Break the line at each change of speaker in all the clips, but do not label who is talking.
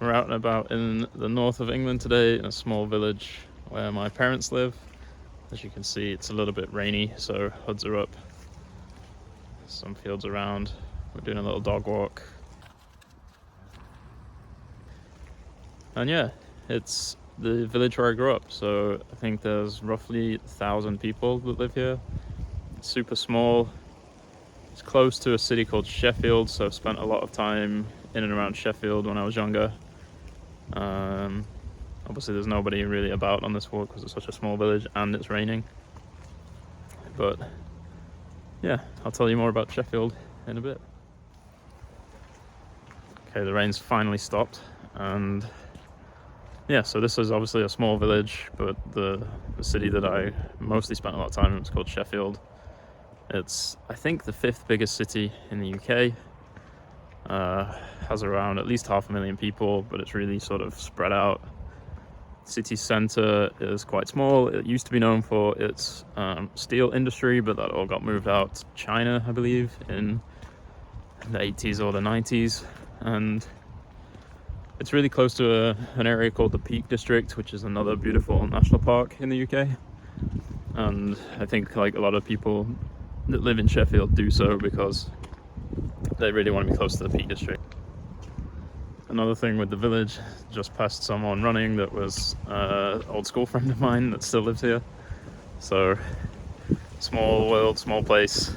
We're out and about in the north of England today in a small village where my parents live. As you can see, it's a little bit rainy, so hoods are up. Some fields around. We're doing a little dog walk. And yeah, it's the village where I grew up, so I think there's roughly 1,000 people that live here. It's super small. It's close to a city called Sheffield, so I've spent a lot of time in and around Sheffield when I was younger. Obviously there's nobody really about on this walk because it's such a small village and it's raining. But yeah, I'll tell you more about Sheffield in a bit. Okay, the rain's finally stopped, and yeah, so this is obviously a small village, but the city that I mostly spent a lot of time in is called Sheffield. It's, I think, the 5th biggest city in the UK. Has around at least 500,000 people, but it's really sort of spread out. City centre is quite small. It used to be known for its steel industry, but that all got moved out to China, I believe, in the 80s or the 90s. And it's really close to an area called the Peak District, which is another beautiful national park in the UK. And I think like a lot of people that live in Sheffield do so because they really want to be close to the Peak District. Another thing with the village, just passed someone running that was an old school friend of mine that still lives here. So, small world, small place.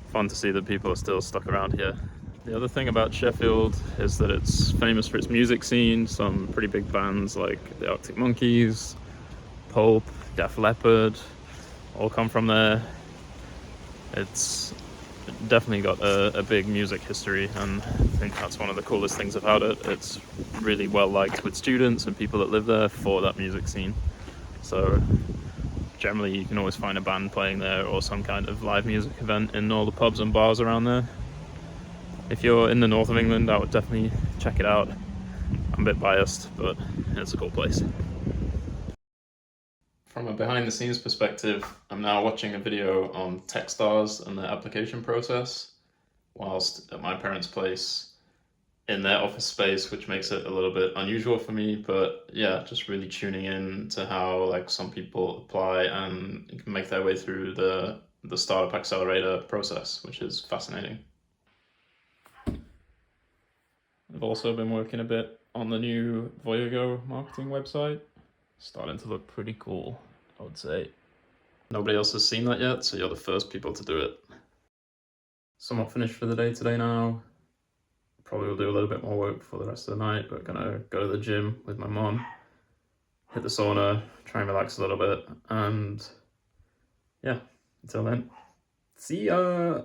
Fun to see that people are still stuck around here. The other thing about Sheffield is that it's famous for its music scene. Some pretty big bands like the Arctic Monkeys, Pulp, Def Leppard, all come from there. It's definitely got a big music history, and I think that's one of the coolest things about it. It's really well liked with students and people that live there for that music scene. So generally you can always find a band playing there or some kind of live music event in all the pubs and bars around there. If you're in the north of England, I would definitely check it out. I'm a bit biased, but it's a cool place. From a behind the scenes perspective, I'm now watching a video on Techstars and their application process whilst at my parents' place in their office space, which makes it a little bit unusual for me. But yeah, just really tuning in to how like some people apply and make their way through the startup accelerator process, which is fascinating. I've also been working a bit on the new Voyago marketing website. Starting to look pretty cool, I would say. Nobody else has seen that yet, so you're the first people to do it. Somewhat finished for the day today now. Probably will do a little bit more work for the rest of the night, but gonna go to the gym with my mom, hit the sauna, try and relax a little bit, and yeah, until then, see ya!